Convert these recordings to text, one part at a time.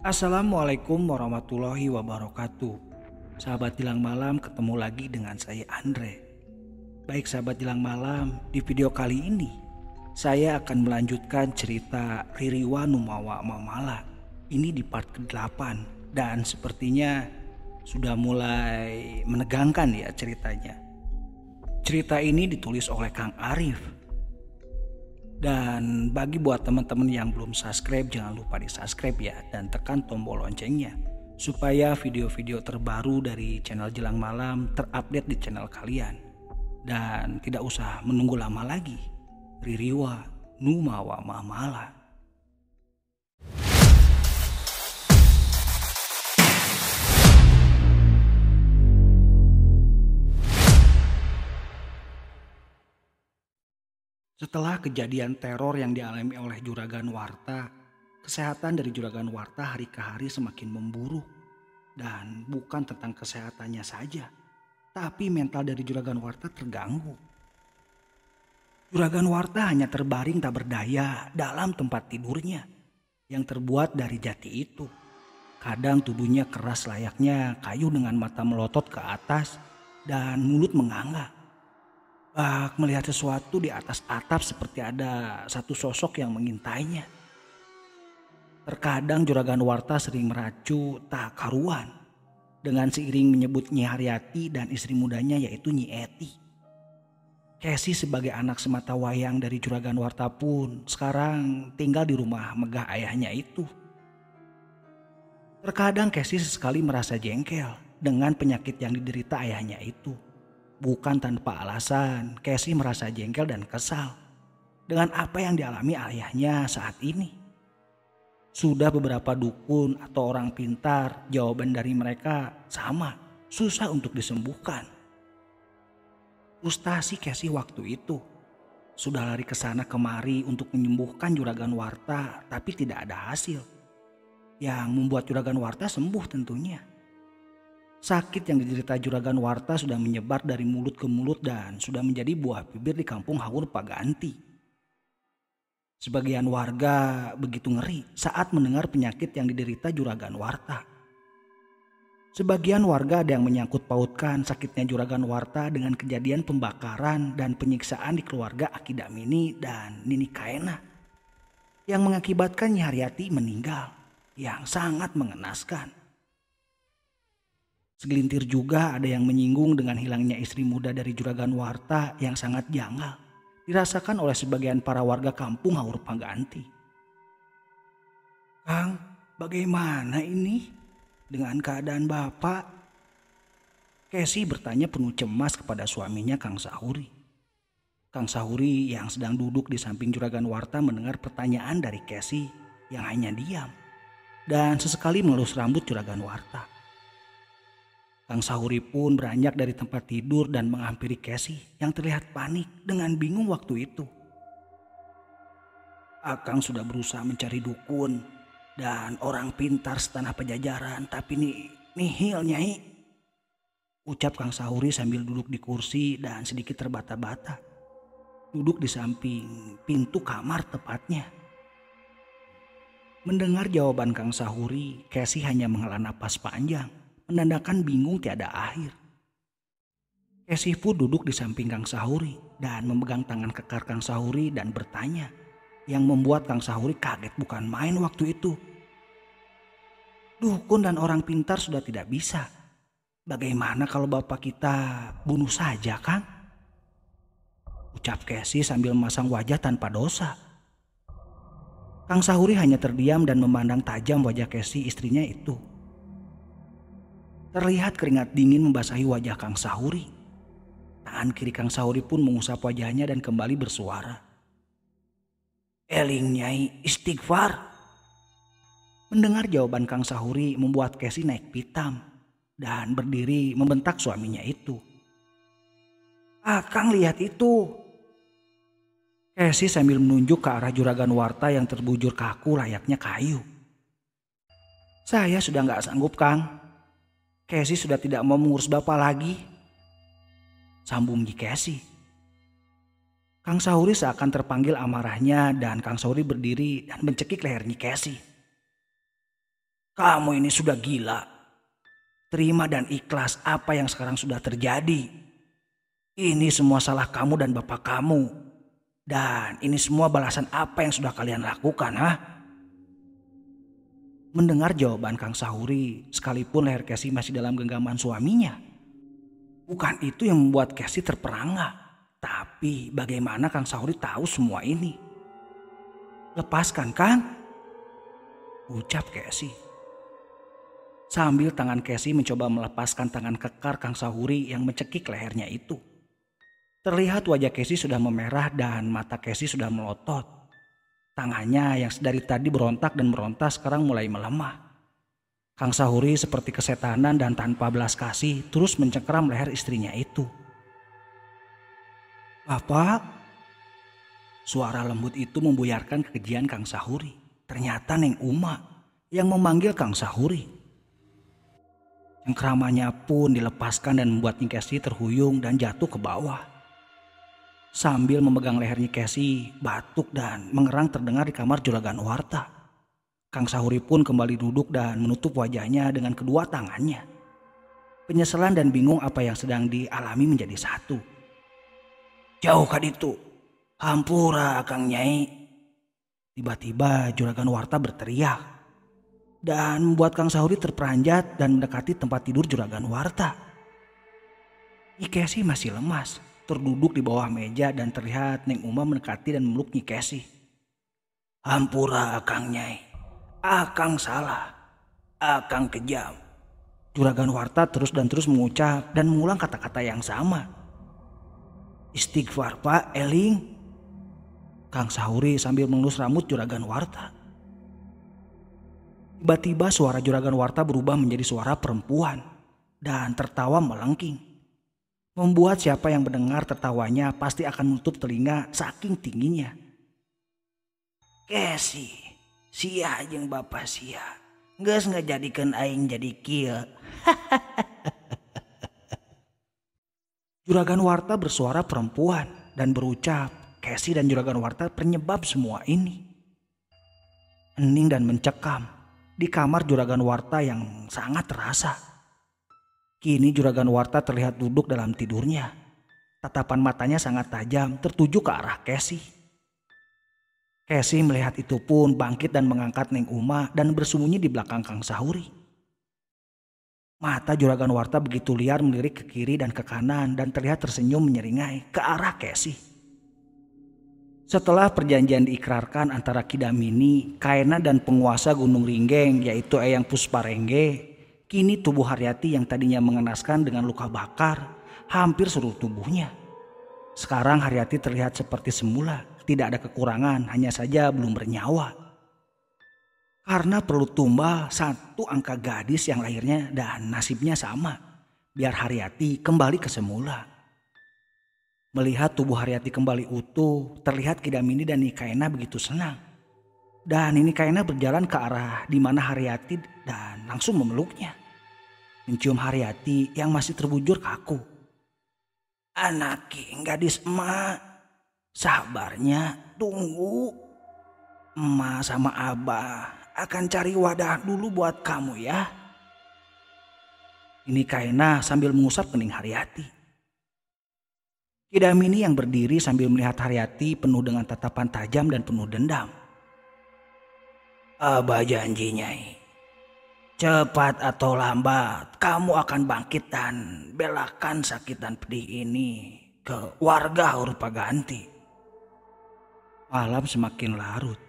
Assalamualaikum warahmatullahi wabarakatuh. Sahabat Jelang Malam, ketemu lagi dengan saya Andre. Baik sahabat Jelang Malam, di video kali ini saya akan melanjutkan cerita Ririwa Numawa Mamala. Ini di part ke-8 dan sepertinya sudah mulai menegangkan ya ceritanya. Cerita ini ditulis oleh Kang Arif. Dan bagi buat teman-teman yang belum subscribe, jangan lupa di subscribe ya dan tekan tombol loncengnya supaya video-video terbaru dari channel Jelang Malam terupdate di channel kalian. Dan tidak usah menunggu lama lagi, Ririwa Numawa Mamala. Setelah kejadian teror yang dialami oleh Juragan Warta, kesehatan dari Juragan Warta hari ke hari semakin memburuk. Dan bukan tentang kesehatannya saja, tapi mental dari Juragan Warta terganggu. Juragan Warta hanya terbaring tak berdaya dalam tempat tidurnya yang terbuat dari jati itu. Kadang tubuhnya keras layaknya kayu dengan mata melotot ke atas dan mulut menganga. Bak melihat sesuatu di atas atap seperti ada satu sosok yang mengintainya. Terkadang Juragan Warta sering meracu tak karuan dengan seiring menyebut Nyi Haryati dan istri mudanya yaitu Nyi Eti. Kesi sebagai anak semata wayang dari Juragan Warta pun sekarang tinggal di rumah megah ayahnya itu. Terkadang Kesi sesekali merasa jengkel dengan penyakit yang diderita ayahnya itu. Bukan tanpa alasan, Kesi merasa jengkel dan kesal dengan apa yang dialami ayahnya saat ini. Sudah beberapa dukun atau orang pintar, jawaban dari mereka sama, susah untuk disembuhkan. Frustasi Kesi waktu itu. Sudah lari ke sana kemari untuk menyembuhkan Juragan Warta, tapi tidak ada hasil. Yang membuat Juragan Warta sembuh tentunya. Sakit yang diderita Juragan Warta sudah menyebar dari mulut ke mulut dan sudah menjadi buah bibir di kampung Haur Paganti. Sebagian warga begitu ngeri saat mendengar penyakit yang diderita Juragan Warta. Sebagian warga ada yang menyangkut pautkan sakitnya Juragan Warta dengan kejadian pembakaran dan penyiksaan di keluarga Aki Damini dan Nini Kaena yang mengakibatkan Nyi Haryati meninggal, yang sangat mengenaskan. Segelintir juga ada yang menyinggung dengan hilangnya istri muda dari Juragan Warta yang sangat janggal dirasakan oleh sebagian para warga kampung Haur Paganti. "Kang, bagaimana ini dengan keadaan Bapak?" Kesi bertanya penuh cemas kepada suaminya Kang Sahuri. Kang Sahuri yang sedang duduk di samping Juragan Warta mendengar pertanyaan dari Kesi yang hanya diam dan sesekali mengelus rambut Juragan Warta. Kang Sahuri pun beranjak dari tempat tidur dan menghampiri Kesi yang terlihat panik dengan bingung waktu itu. "Akang sudah berusaha mencari dukun dan orang pintar setanah Pajajaran, tapi nihil Nyai," ucap Kang Sahuri sambil duduk di kursi dan sedikit terbata-bata. Duduk di samping pintu kamar tepatnya. Mendengar jawaban Kang Sahuri, Kesi hanya menghela napas panjang, menandakan bingung tiada akhir. Kesi pun duduk di samping Kang Sahuri dan memegang tangan kekar Kang Sahuri dan bertanya, yang membuat Kang Sahuri kaget bukan main waktu itu. "Dukun dan orang pintar sudah tidak bisa. Bagaimana kalau Bapak kita bunuh saja, Kang?" ucap Kesi sambil memasang wajah tanpa dosa. Kang Sahuri hanya terdiam dan memandang tajam wajah Kesi istrinya itu. Terlihat keringat dingin membasahi wajah Kang Sahuri. Tangan kiri Kang Sahuri pun mengusap wajahnya dan kembali bersuara, "Eling Nyai, istighfar." Mendengar jawaban Kang Sahuri membuat Kesi naik pitam dan berdiri membentak suaminya itu. "Akang lihat itu." Kesi sambil menunjuk ke arah Juragan Warta yang terbujur kaku layaknya kayu. "Saya sudah gak sanggup, Kang. Kesi sudah tidak mau mengurus Bapak lagi," sambung Kesi. Kang Sahuri seakan terpanggil amarahnya dan Kang Sahuri berdiri dan mencekik leher Nyi Kesi. Kamu ini sudah gila. Terima dan ikhlas apa yang sekarang sudah terjadi. Ini semua salah kamu dan bapak kamu. Dan ini semua balasan apa yang sudah kalian lakukan, ha? Mendengar jawaban Kang Sahuri, sekalipun leher Kesi masih dalam genggaman suaminya, bukan itu yang membuat Kesi terperangah. Tapi bagaimana Kang Sahuri tahu semua ini? Lepaskan, Kang, ucap Kesi. Sambil tangan Kesi mencoba melepaskan tangan kekar Kang Sahuri yang mencekik lehernya itu. Terlihat wajah Kesi sudah memerah dan mata Kesi sudah melotot. Tangannya yang dari tadi berontak dan meronta sekarang mulai melemah. Kang Sahuri seperti kesetanan dan tanpa belas kasih terus mencengkeram leher istrinya itu. "Bapak?" Suara lembut itu membuyarkan kekejian Kang Sahuri. Ternyata Neng Uma yang memanggil Kang Sahuri. Cengkeramannya pun dilepaskan dan membuat Nyi Kesi terhuyung dan jatuh ke bawah. Sambil memegang leher Nyi Kesi, batuk dan mengerang terdengar di kamar Juragan Warta. Kang Sahuri pun kembali duduk dan menutup wajahnya dengan kedua tangannya. Penyesalan dan bingung apa yang sedang dialami menjadi satu. "Jauh kaditu, hampura Kang Nyai." Tiba-tiba Juragan Warta berteriak dan membuat Kang Sahuri terperanjat dan mendekati tempat tidur Juragan Warta. Nyi Kesi masih lemas, terduduk di bawah meja dan terlihat Neng Uma mendekati dan memeluk Nyi Kesi. "Hampura Kang Nyai, akang salah, akang kejam." Juragan Warta terus mengucap dan mengulang kata-kata yang sama. "Istighfar Pak Eling." Kang Sahuri sambil mengelus rambut Juragan Warta. Tiba-tiba suara Juragan Warta berubah menjadi suara perempuan dan tertawa melengking. Membuat siapa yang mendengar tertawanya pasti akan menutup telinga saking tingginya. "Kesi, sia jeung bapak sia. Geus ngajadikeun aing jadi kieu." Juragan Warta bersuara perempuan dan berucap, Kesi dan Juragan Warta penyebab semua ini. Hening dan mencekam di kamar Juragan Warta yang sangat terasa. Kini Juragan Warta terlihat duduk dalam tidurnya. Tatapan matanya sangat tajam tertuju ke arah Kesi. Kesi melihat itu pun bangkit dan mengangkat Neng Uma dan bersembunyi di belakang Kang Sahuri. Mata Juragan Warta begitu liar melirik ke kiri dan ke kanan dan terlihat tersenyum menyeringai ke arah Kesi. Setelah perjanjian diikrarkan antara Kidamini, Kaena dan penguasa Gunung Ringgeng yaitu Eyang Pusparengge, kini tubuh Haryati yang tadinya mengenaskan dengan luka bakar hampir seluruh tubuhnya. Sekarang Haryati terlihat seperti semula, tidak ada kekurangan, hanya saja belum bernyawa. Karena perlu tumbal satu angka gadis yang lahirnya dan nasibnya sama, biar Haryati kembali ke semula. Melihat tubuh Haryati kembali utuh, terlihat Kidamini dan Nyi Kaena begitu senang. Dan Nyi Kaena berjalan ke arah di mana Haryati dan langsung memeluknya. Mencium Haryati yang masih terbujur kaku. "Anaki gadis emak, sabarnya tunggu. Emak sama abah akan cari wadah dulu buat kamu ya." Nyi Kaena sambil mengusap kening Haryati. Kidamini yang berdiri sambil melihat Haryati penuh dengan tatapan tajam dan penuh dendam. "Abah janji Nyai, cepat atau lambat kamu akan bangkit dan belakan sakit dan pedih ini ke warga Haurpaganti." Malam semakin larut.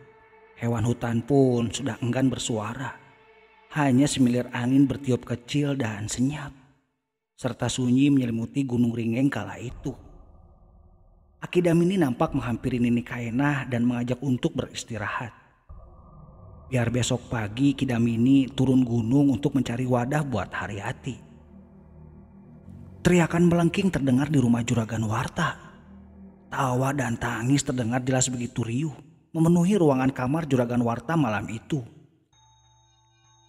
Hewan hutan pun sudah enggan bersuara. Hanya semilir angin bertiup kecil dan senyap. Serta sunyi menyelimuti Gunung Ringgeng kala itu. Kidamini nampak menghampiri Nyi Kaena dan mengajak untuk beristirahat. Biar besok pagi Kidamini turun gunung untuk mencari wadah buat Haryati. Teriakan melengking terdengar di rumah Juragan Warta. Tawa dan tangis terdengar jelas begitu riuh, memenuhi ruangan kamar Juragan Warta malam itu.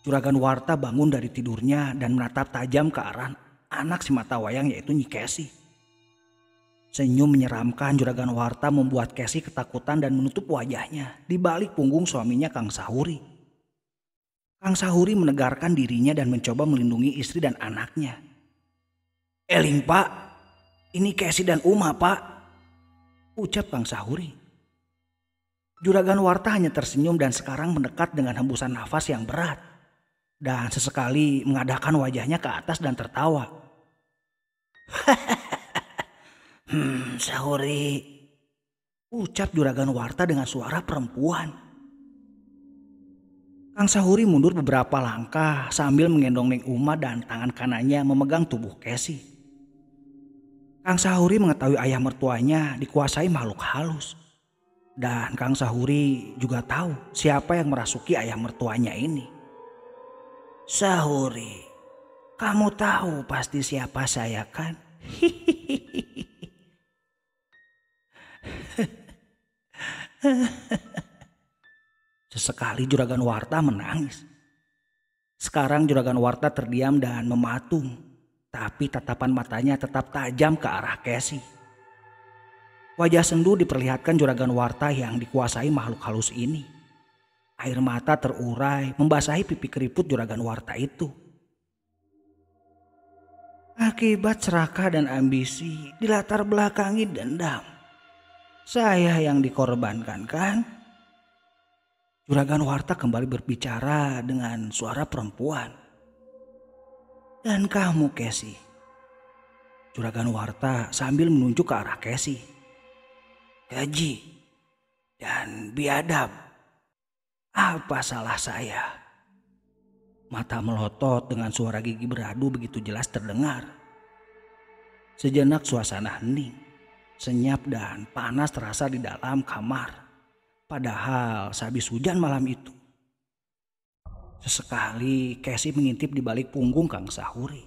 Juragan Warta bangun dari tidurnya dan menatap tajam ke arah anak si mata wayang yaitu Nyi Kesi. Senyum menyeramkan Juragan Warta membuat Kesi ketakutan dan menutup wajahnya di balik punggung suaminya Kang Sahuri. Kang Sahuri menegarkan dirinya dan mencoba melindungi istri dan anaknya. "Eling Pak, ini Kesi dan Uma Pak," ucap Kang Sahuri. Juragan Warta hanya tersenyum dan sekarang mendekat dengan hembusan nafas yang berat. Dan sesekali mengadahkan wajahnya ke atas dan tertawa. Sahuri," ucap Juragan Warta dengan suara perempuan. Kang Sahuri mundur beberapa langkah sambil menggendong Neng Uma dan tangan kanannya memegang tubuh Kesi. Kang Sahuri mengetahui ayah mertuanya dikuasai makhluk halus. Dan Kang Sahuri juga tahu siapa yang merasuki ayah mertuanya ini. "Sahuri, kamu tahu pasti siapa saya kan?" Sesekali Juragan Warta menangis. Sekarang Juragan Warta terdiam dan mematung, tapi tatapan matanya tetap tajam ke arah Kesi. Wajah sendu diperlihatkan Juragan Warta yang dikuasai makhluk halus ini. Air mata terurai membasahi pipi keriput Juragan Warta itu. "Akibat serakah dan ambisi dilatar belakangi dendam. Saya yang dikorbankan kan?" Juragan Warta kembali berbicara dengan suara perempuan. "Dan kamu Kesi?" Juragan Warta sambil menunjuk ke arah Kesi. "Gaji dan biadab. Apa salah saya?" Mata melotot dengan suara gigi beradu begitu jelas terdengar. Sejenak suasana hening, senyap dan panas terasa di dalam kamar. Padahal sehabis hujan malam itu. Sesekali Kesi mengintip di balik punggung Kang Sahuri.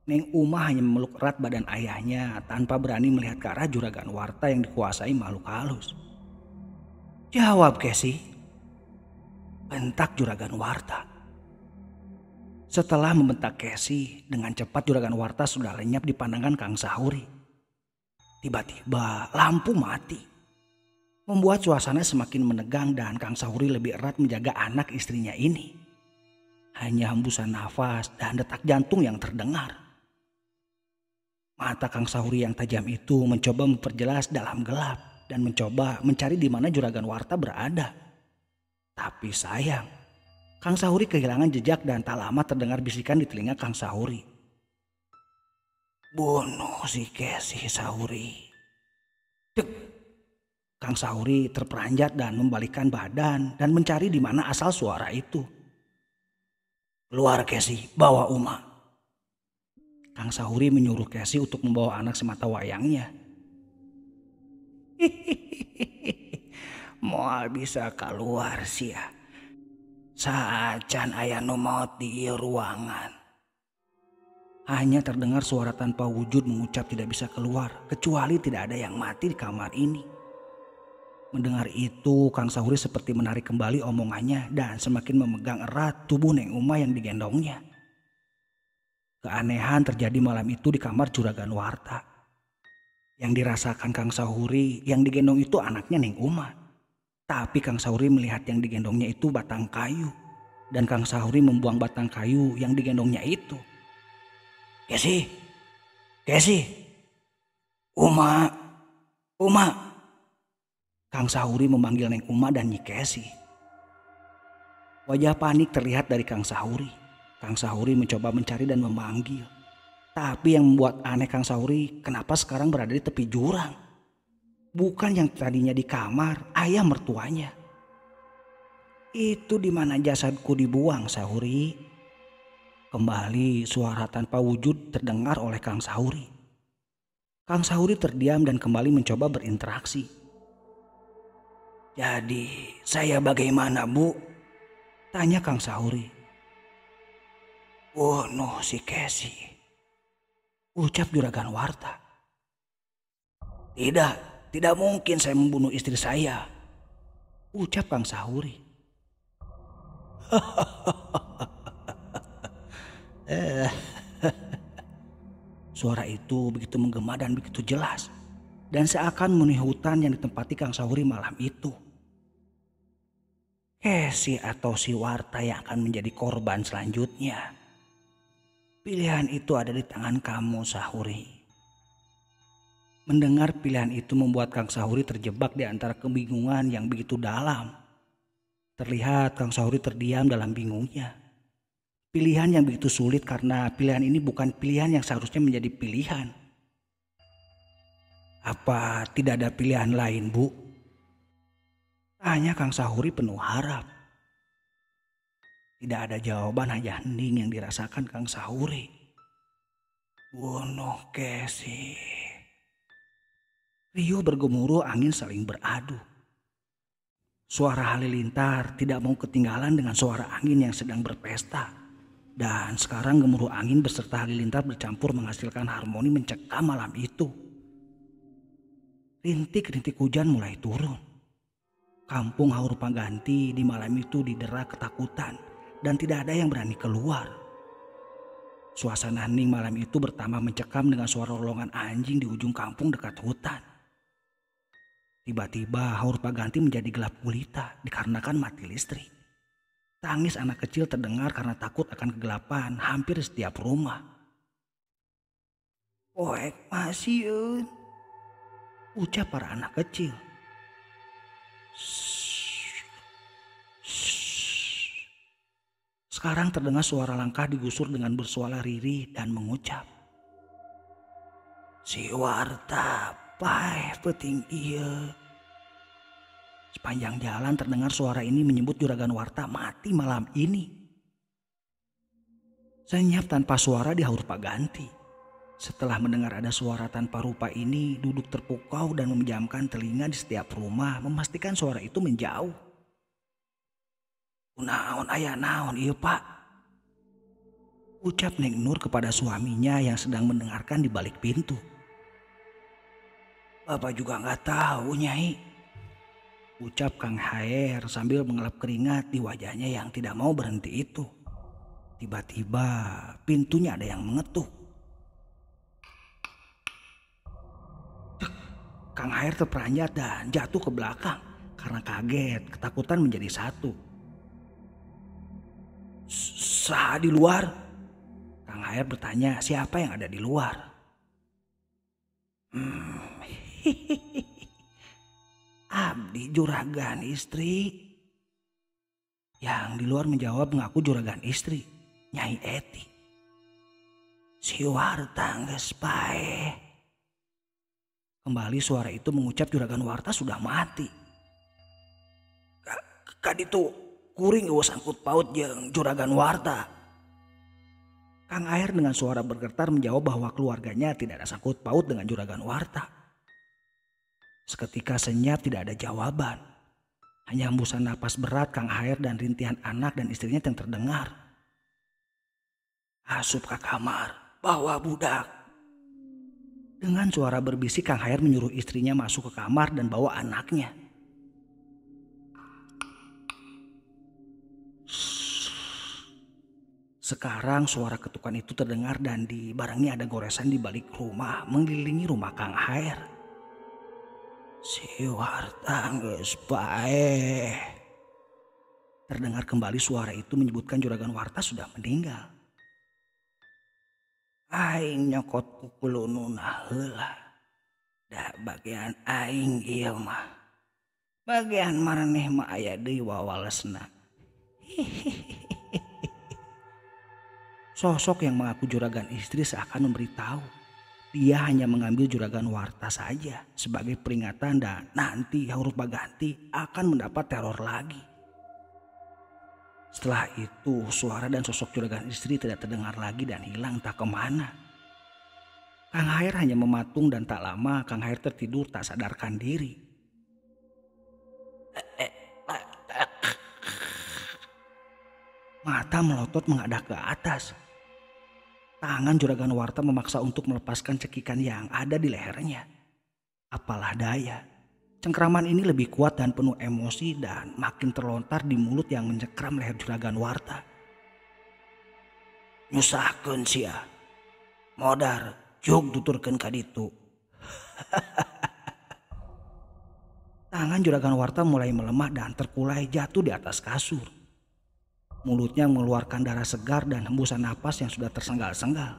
Neng Uma hanya memeluk erat badan ayahnya tanpa berani melihat ke arah Juragan Warta yang dikuasai makhluk halus. "Jawab Kesi," bentak Juragan Warta. Setelah membentak Kesi, dengan cepat Juragan Warta sudah lenyap di pandangan Kang Sahuri. Tiba-tiba lampu mati, membuat suasana semakin menegang dan Kang Sahuri lebih erat menjaga anak istrinya ini. Hanya hembusan nafas dan detak jantung yang terdengar. Mata Kang Sahuri yang tajam itu mencoba memperjelas dalam gelap dan mencoba mencari di mana Juragan Warta berada. Tapi sayang, Kang Sahuri kehilangan jejak dan tak lama terdengar bisikan di telinga Kang Sahuri. "Bunuh si Kesi Sahuri." Dek. Kang Sahuri terperanjat dan membalikkan badan dan mencari di mana asal suara itu. "Keluar Kesi, bawa Uma." Kang Sahuri menyuruh Kesi untuk membawa anak semata wayangnya. "Moal bisa keluar sih ya. Saacan aya nu maot di ieu ruangan." Hanya terdengar suara tanpa wujud mengucap tidak bisa keluar kecuali tidak ada yang mati di kamar ini. Mendengar itu Kang Sahuri seperti menarik kembali omongannya dan semakin memegang erat tubuh Neng Uma yang digendongnya. Keanehan terjadi malam itu di kamar Juragan Warta. Yang dirasakan Kang Sahuri yang digendong itu anaknya Neng Uma. Tapi Kang Sahuri melihat yang digendongnya itu batang kayu. Dan Kang Sahuri membuang batang kayu yang digendongnya itu. "Kesi, Kesi, Uma, Uma." Kang Sahuri memanggil Neng Uma dan Nyi Kesi. Wajah panik terlihat dari Kang Sahuri. Kang Sahuri mencoba mencari dan memanggil. Tapi yang membuat aneh Kang Sahuri, kenapa sekarang berada di tepi jurang? Bukan yang tadinya di kamar ayah mertuanya. "Itu di mana jasadku dibuang, Sahuri?" Kembali suara tanpa wujud terdengar oleh Kang Sahuri. Kang Sahuri terdiam dan kembali mencoba berinteraksi. "Jadi saya bagaimana, Bu?" tanya Kang Sahuri. "Bunuh si Kesi," ucap Juragan Warta. Tidak mungkin saya membunuh istri saya," ucap Kang Sahuri. Suara itu begitu menggema dan begitu jelas, dan seakan memenuhi hutan yang ditempati Kang Sahuri malam itu. Kesi atau si Warta yang akan menjadi korban selanjutnya. Pilihan itu ada di tangan kamu, Sahuri. Mendengar pilihan itu membuat Kang Sahuri terjebak di antara kebingungan yang begitu dalam. Terlihat Kang Sahuri terdiam dalam bingungnya. Pilihan yang begitu sulit karena pilihan ini bukan pilihan yang seharusnya menjadi pilihan. Apa tidak ada pilihan lain, Bu? Tanya Kang Sahuri penuh harap. Tidak ada jawaban, hanya hening yang dirasakan Kang Sahuri. Bunuh Kesi. Riuh bergemuruh, angin saling beradu. Suara halilintar tidak mau ketinggalan dengan suara angin yang sedang berpesta. Dan sekarang gemuruh angin beserta halilintar bercampur menghasilkan harmoni mencekam malam itu. Rintik-rintik hujan mulai turun. Kampung Haurpaganti di malam itu didera ketakutan dan tidak ada yang berani keluar. Suasana hening malam itu bertambah mencekam dengan suara rolongan anjing di ujung kampung dekat hutan. Tiba-tiba Haurpaganti menjadi gelap gulita dikarenakan mati listrik. Tangis anak kecil terdengar karena takut akan kegelapan hampir di setiap rumah. "Poek masieun," ucap para anak kecil. Sekarang terdengar suara langkah digusur dengan bersuara riri dan mengucap, "Si Warta paeh peuting ieu." Sepanjang jalan terdengar suara ini menyebut Juragan Warta mati malam ini. Senyap tanpa suara di Haurpaganti. Setelah mendengar ada suara tanpa rupa ini, duduk terpukau dan memejamkan telinga di setiap rumah memastikan suara itu menjauh. "Kunaon aya naon ieu, Pak?" ucap Neng Nur kepada suaminya yang sedang mendengarkan di balik pintu. "Bapak juga nggak tahu, Nyai," ucap Kang Haer sambil mengelap keringat di wajahnya yang tidak mau berhenti itu. Tiba-tiba pintunya ada yang mengetuk. Kang Haer terperanjat dan jatuh ke belakang karena kaget, ketakutan menjadi satu. "Saha di luar?" Kang Haer bertanya siapa yang ada di luar. "Abdi juragan istri." Yang di luar menjawab mengaku juragan istri, Nyai Eti. "Si Warta geus paeh." Kembali suara itu mengucap Juragan Warta sudah mati. "Kaditu kuring eueuh sangkut paut jeung Juragan Warta." Kang Aher dengan suara bergetar menjawab bahwa keluarganya tidak ada sangkut paut dengan Juragan Warta. Seketika senyap, tidak ada jawaban. Hanya hembusan napas berat Kang Aher dan rintihan anak dan istrinya yang terdengar. "Asup ke kamar, bawa budak." Dengan suara berbisik Kang Aher menyuruh istrinya masuk ke kamar dan bawa anaknya. Sekarang suara ketukan itu terdengar dan dibarengi ada goresan di balik rumah mengelilingi rumah Kang Aher. "Si Warta geus paeh." Terdengar kembali suara itu menyebutkan Juragan Warta sudah meninggal. "Aing nyokot kukulununa heula. Da bagian aing ieu mah. Bagian maraneh mah aya deui wawalesna." Sosok yang mengaku juragan istri seakan memberitahu dia hanya mengambil Juragan Warta saja sebagai peringatan dan nanti Haurpaganti akan mendapat teror lagi. Setelah itu suara dan sosok juragan istri tidak terdengar lagi dan hilang tak kemana. Kang Aher hanya mematung dan tak lama Kang Aher tertidur tak sadarkan diri. Mata melotot menghadap ke atas. Tangan Juragan Warta memaksa untuk melepaskan cekikan yang ada di lehernya. Apalah daya, cengkraman ini lebih kuat dan penuh emosi dan makin terlontar di mulut yang mencekram leher Juragan Warta. "Nyusahkeun sia. Modar jug tuturkeun ka ditu." Tangan juragan Warta mulai melemah dan terkulai jatuh di atas kasur. Mulutnya mengeluarkan darah segar dan hembusan napas yang sudah tersenggal-senggal.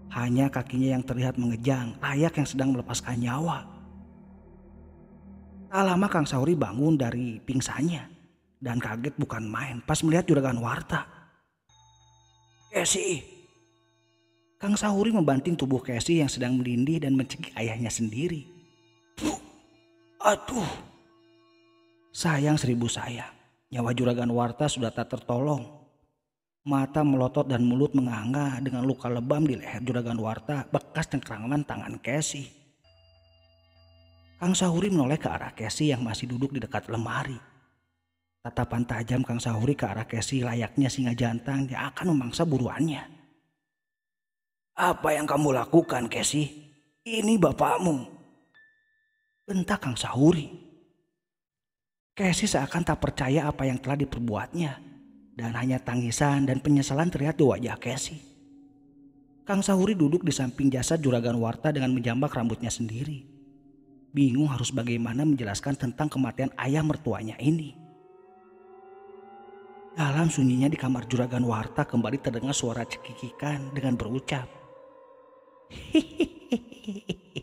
Hanya kakinya yang terlihat mengejang, layak yang sedang melepaskan nyawa. Tak lama Kang Sauri bangun dari pingsannya dan kaget bukan main pas melihat juragan Warta. "Kesi!" Kang Sauri membanting tubuh Kesi yang sedang melindih dan mencekik ayahnya sendiri. "Aduh, sayang seribu sayang, nyawa juragan Warta sudah tak tertolong." Mata melotot dan mulut menganga dengan luka lebam di leher juragan Warta bekas cengkraman tangan Kesi. Kang Sauri menoleh ke arah Kesi yang masih duduk di dekat lemari. Tatapan tajam Kang Sauri ke arah Kesi layaknya singa jantan yang akan memangsa buruannya. "Apa yang kamu lakukan, Kesi? Ini bapakmu," bentak Kang Sauri. Kesi seakan tak percaya apa yang telah diperbuatnya, dan hanya tangisan dan penyesalan terlihat di wajah Kesi. Kang Sauri duduk di samping jasad juragan Warta dengan menjambak rambutnya sendiri. Bingung harus bagaimana menjelaskan tentang kematian ayah mertuanya ini. Dalam sunyinya di kamar juragan Warta kembali terdengar suara cekikikan dengan berucap, "Hihihihi.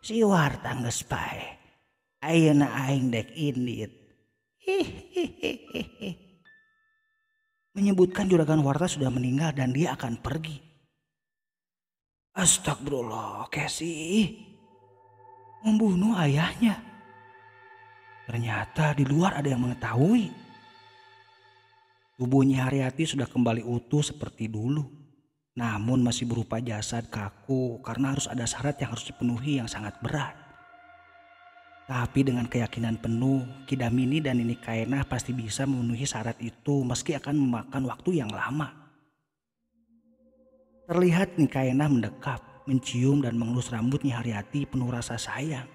Si Warta geus pae. Ayeuna aing dek indit." Hihihihi. Menyebutkan juragan Warta sudah meninggal dan dia akan pergi. Astagfirullah, Kesi. Membunuh ayahnya. Ternyata di luar ada yang mengetahui. Tubuhnya Haryati sudah kembali utuh seperti dulu. Namun masih berupa jasad kaku karena harus ada syarat yang harus dipenuhi yang sangat berat. Tapi dengan keyakinan penuh, Kidamini dan Nini Kaenah pasti bisa memenuhi syarat itu meski akan memakan waktu yang lama. Terlihat Nini Kaenah mendekap, mencium dan mengelus rambutnya Haryati penuh rasa sayang.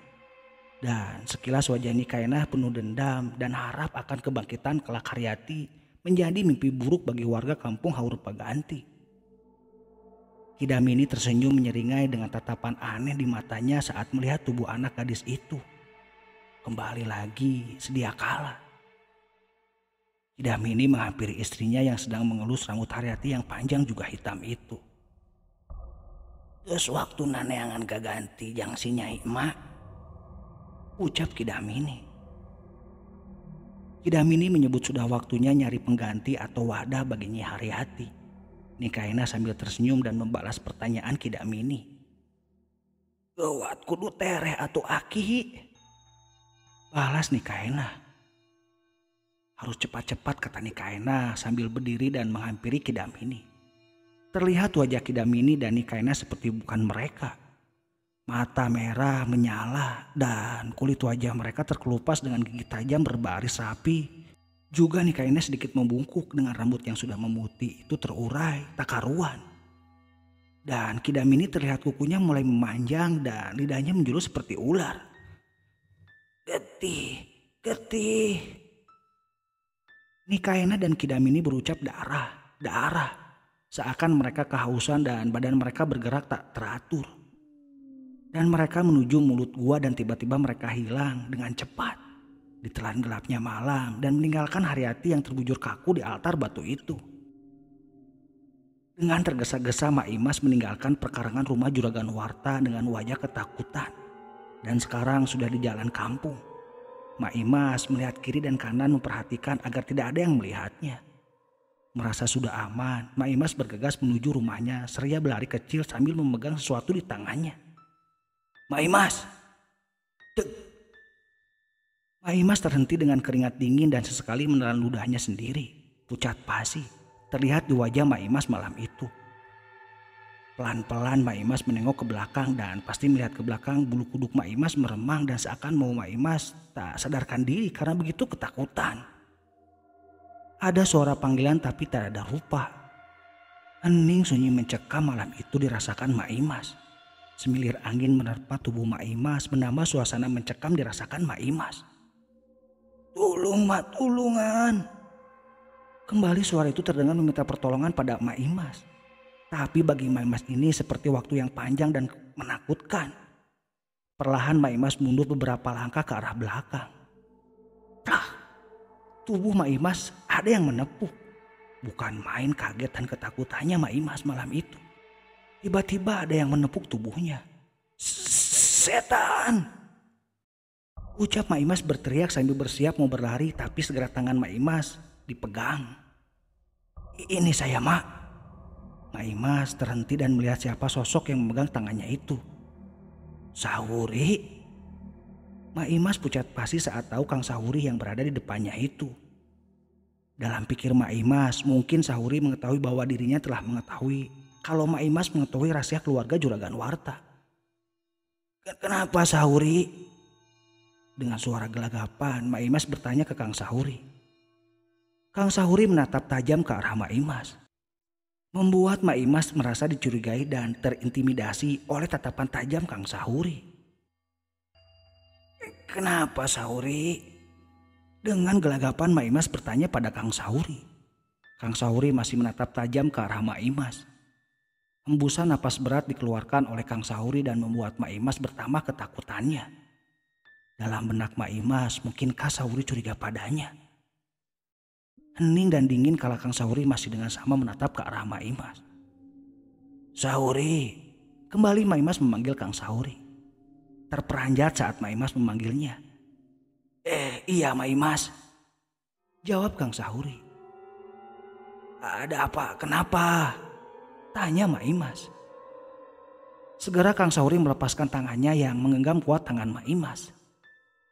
Dan sekilas wajah Nini Kaenah penuh dendam dan harap akan kebangkitan kelak Haryati menjadi mimpi buruk bagi warga kampung Haurupaganti. Kidamini tersenyum menyeringai dengan tatapan aneh di matanya saat melihat tubuh anak gadis itu. Kembali lagi sedia kala. Kidamini menghampiri istrinya yang sedang mengelus rambut Haryati yang panjang juga hitam itu. "Geus waktuna neangan gaganti jang si Nyai Mak," ucap Kidamini. Kidamini menyebut sudah waktunya nyari pengganti atau wadah bagi Nyi Haryati. Nikaena sambil tersenyum dan membalas pertanyaan Kidamini. "Gawat kudu tereh atuh aki," balas Nikaena. "Harus cepat-cepat," kata Nikaena sambil berdiri dan menghampiri Kidamini. Terlihat wajah Kidamini dan Nikaena seperti bukan mereka. Mata merah menyala dan kulit wajah mereka terkelupas dengan gigi tajam berbaris rapi. Juga Nikaena sedikit membungkuk dengan rambut yang sudah memutih itu terurai tak karuan. Dan Kidamini terlihat kukunya mulai memanjang dan lidahnya menjulur seperti ular. "Getih, getih." Nikaena dan Kidamini berucap darah, darah. Seakan mereka kehausan dan badan mereka bergerak tak teratur. Dan mereka menuju mulut gua dan tiba-tiba mereka hilang dengan cepat. Ditelan gelapnya malam dan meninggalkan Haryati yang terbujur kaku di altar batu itu. Dengan tergesa-gesa Mak Imas meninggalkan perkarangan rumah juragan Warta dengan wajah ketakutan. Dan sekarang sudah di jalan kampung. Mak Imas melihat kiri dan kanan memperhatikan agar tidak ada yang melihatnya. Merasa sudah aman, Mak Imas bergegas menuju rumahnya seraya berlari kecil sambil memegang sesuatu di tangannya. "Mak Imas!" Dek! Mak Imas terhenti dengan keringat dingin dan sesekali menelan ludahnya sendiri. Pucat pasi terlihat di wajah Mak Imas malam itu. Pelan-pelan Mak Imas menengok ke belakang dan pasti melihat ke belakang bulu kuduk Mak Imas meremang dan seakan mau Mak Imas tak sadarkan diri karena begitu ketakutan. Ada suara panggilan tapi tak ada rupa. Hening sunyi mencekam malam itu dirasakan Mak Imas. Semilir angin menerpa tubuh Mak Imas menambah suasana mencekam dirasakan Mak Imas. "Tulung Mak, tulungan." Kembali suara itu terdengar meminta pertolongan pada Mak Imas. Tapi bagi Mak Imas ini seperti waktu yang panjang dan menakutkan. Perlahan Maimas mundur beberapa langkah ke arah belakang. Plah! Tubuh Maimas ada yang menepuk. Bukan main kaget dan ketakutannya Maimas malam itu. Tiba-tiba ada yang menepuk tubuhnya. Setan! Ucap Maimas berteriak sambil bersiap mau berlari, tapi segera tangan Maimas dipegang. Ini saya, Mak. Maimas terhenti dan melihat siapa sosok yang memegang tangannya itu. Sahuri. Maimas pucat pasi saat tahu Kang Sahuri yang berada di depannya itu. Dalam pikir Maimas, mungkin Sahuri mengetahui bahwa dirinya telah mengetahui kalau Maimas mengetahui rahasia keluarga Juragan Warta. Kenapa Sahuri? Dengan suara gelagapan, Maimas bertanya ke Kang Sahuri. Kang Sahuri menatap tajam ke arah Maimas. Membuat Maimas merasa dicurigai dan terintimidasi oleh tatapan tajam Kang Sahuri. Kenapa Sahuri? Dengan gelagapan Maimas bertanya pada Kang Sahuri. Kang Sahuri masih menatap tajam ke arah Maimas. Hembusan napas berat dikeluarkan oleh Kang Sahuri dan membuat Maimas bertambah ketakutannya. Dalam benak Maimas, mungkinkah Sahuri curiga padanya? Hening dan dingin kala Kang Sahuri masih dengan sama menatap ke arah Maimas. Sahuri, kembali Maimas memanggil Kang Sahuri. Terperanjat saat Maimas memanggilnya. Iya Maimas, jawab Kang Sahuri. Ada apa? Kenapa? Tanya Maimas. Segera Kang Sahuri melepaskan tangannya yang menggenggam kuat tangan Maimas.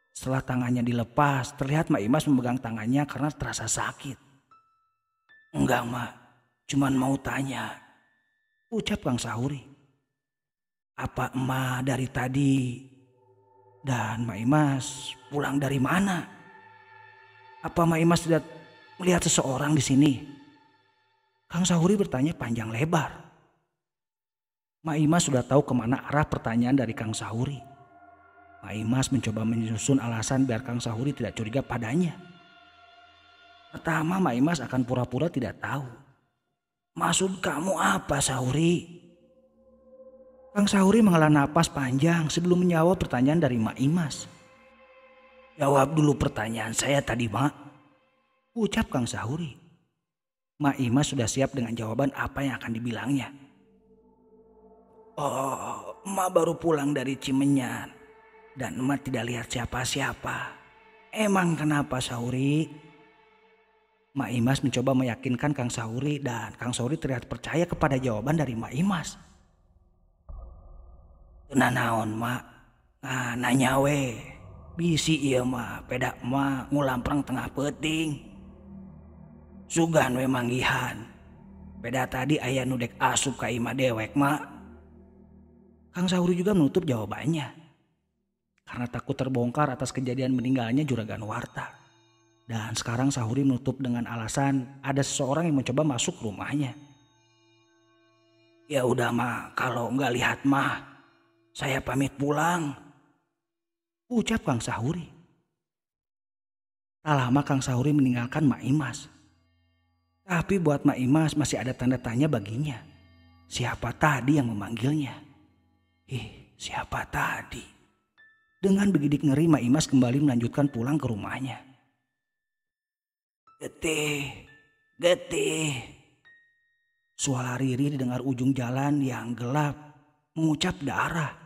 Setelah tangannya dilepas, terlihat Maimas memegang tangannya karena terasa sakit. Enggak Mak, cuman mau tanya, ucap Kang Sahuri. Apa emak dari tadi dan Maimas pulang dari mana? Apa Maimas tidak melihat seseorang di sini? Kang Sahuri bertanya panjang lebar. Maimas sudah tahu kemana arah pertanyaan dari Kang Sahuri. Maimas mencoba menyusun alasan biar Kang Sahuri tidak curiga padanya. Pertama, Maimas akan pura-pura tidak tahu. Maksud kamu apa Sahuri? Kang Sahuri menghela napas panjang sebelum menjawab pertanyaan dari Maimas. Jawab dulu pertanyaan saya tadi Mak, ucap Kang Sahuri. Maimas sudah siap dengan jawaban apa yang akan dibilangnya. Oh, Mak baru pulang dari Cimenyan dan Mak tidak lihat siapa-siapa. Emang kenapa Sahuri? Maimas mencoba meyakinkan Kang Sahuri dan Kang Sahuri terlihat percaya kepada jawaban dari Maimas. Tenang naon Mak, nanya we, bisi iya Mak, peda Mak ngulamprang tengah peting. Sugan we manggihan, peda tadi aya nudek asup ka imah dewek Mak. Kang Sahuri juga menutup jawabannya karena takut terbongkar atas kejadian meninggalnya Juragan Warta. Dan sekarang Sahuri menutup dengan alasan ada seseorang yang mencoba masuk ke rumahnya. Ya udah Mak, kalau nggak lihat Mah, saya pamit pulang, ucap Kang Sahuri. Tak lama Kang Sahuri meninggalkan Maimas. Tapi buat Maimas masih ada tanda tanya baginya. Siapa tadi yang memanggilnya? Siapa tadi? Dengan begidik ngeri Maimas kembali melanjutkan pulang ke rumahnya. Getih. Suara Riri didengar ujung jalan yang gelap mengucap darah.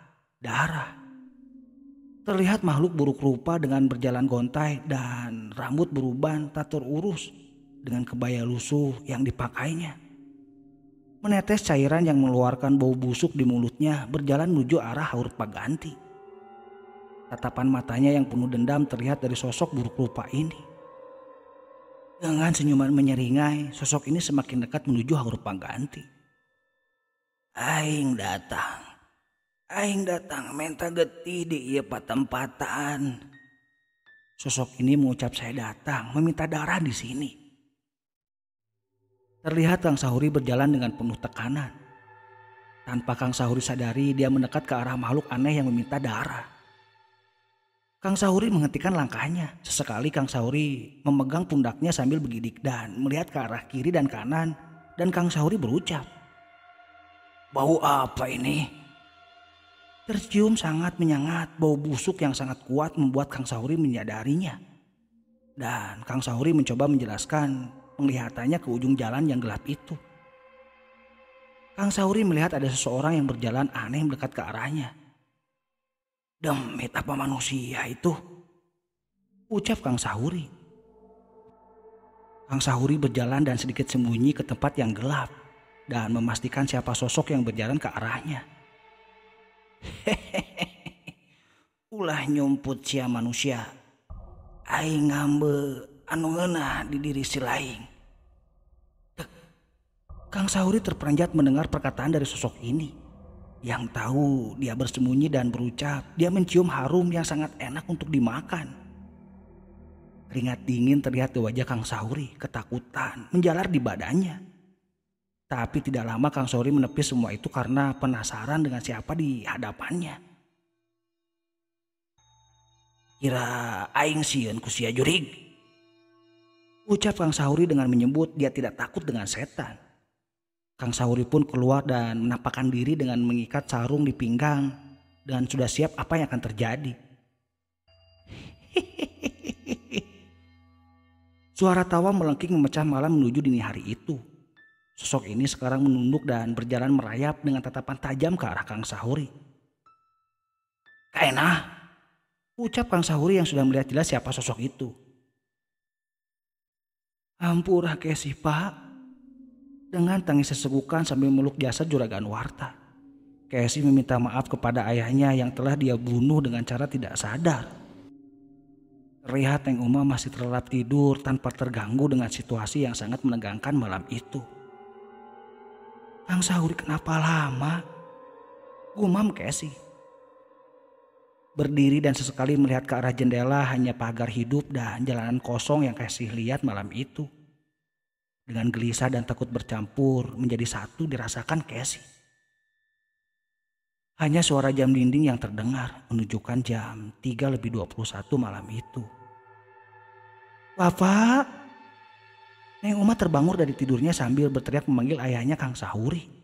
Terlihat makhluk buruk rupa dengan berjalan gontai dan rambut beruban tak terurus dengan kebaya lusuh yang dipakainya. Menetes cairan yang mengeluarkan bau busuk di mulutnya berjalan menuju arah Haur Paganti. Tatapan matanya yang penuh dendam terlihat dari sosok buruk rupa ini. Dengan senyuman menyeringai, sosok ini semakin dekat menuju Haur Paganti. Aing datang minta getih di ieu patempatan. Sosok ini mengucap saya datang meminta darah di sini. Terlihat Kang Sahuri berjalan dengan penuh tekanan. Tanpa Kang Sahuri sadari, dia mendekat ke arah makhluk aneh yang meminta darah. Kang Sahuri menghentikan langkahnya. Sesekali Kang Sahuri memegang pundaknya sambil bergidik dan melihat ke arah kiri dan kanan. Dan Kang Sahuri berucap, bau apa ini? Tercium sangat menyengat, bau busuk yang sangat kuat membuat Kang Sahuri menyadarinya. Dan Kang Sahuri mencoba menjelaskan penglihatannya ke ujung jalan yang gelap itu. Kang Sahuri melihat ada seseorang yang berjalan aneh mendekat ke arahnya. "Demit apa manusia itu?" ucap Kang Sahuri. Kang Sahuri berjalan dan sedikit sembunyi ke tempat yang gelap dan memastikan siapa sosok yang berjalan ke arahnya. Ulah nyumput sia manusia. Aing ngambe anu ngeunah di diri si laing. Kang Sahuri terperanjat mendengar perkataan dari sosok ini. Yang tahu dia bersembunyi dan berucap, dia mencium harum yang sangat enak untuk dimakan. Keringat dingin terlihat di wajah Kang Sahuri, ketakutan menjalar di badannya. Tapi tidak lama Kang Sahuri menepis semua itu karena penasaran dengan siapa di hadapannya. "Kira aing sieun ku sia jurig," ucap Kang Sahuri dengan menyebut dia tidak takut dengan setan. Kang Sahuri pun keluar dan menampakkan diri dengan mengikat sarung di pinggang dan sudah siap apa yang akan terjadi. Suara tawa melengking memecah malam menuju dini hari itu. Sosok ini sekarang menunduk dan berjalan merayap dengan tatapan tajam ke arah Kang Sahuri. "Kaenah," ucap Kang Sahuri yang sudah melihat jelas siapa sosok itu. "Ampurah kesi pak," dengan tangis sesegukan sambil meluk jasad Juragan Warta. Kesi meminta maaf kepada ayahnya yang telah dia bunuh dengan cara tidak sadar. Terlihat Neng Uma masih terlelap tidur tanpa terganggu dengan situasi yang sangat menegangkan malam itu. "Kang Sahuri kenapa lama?" gumam Kesi. Berdiri dan sesekali melihat ke arah jendela hanya pagar hidup dan jalanan kosong yang Kesi lihat malam itu. Dengan gelisah dan takut bercampur menjadi satu dirasakan Kesi. Hanya suara jam dinding yang terdengar menunjukkan jam 3:21 malam itu. "Bapak!" Neng Uma terbangun dari tidurnya sambil berteriak memanggil ayahnya Kang Sahuri.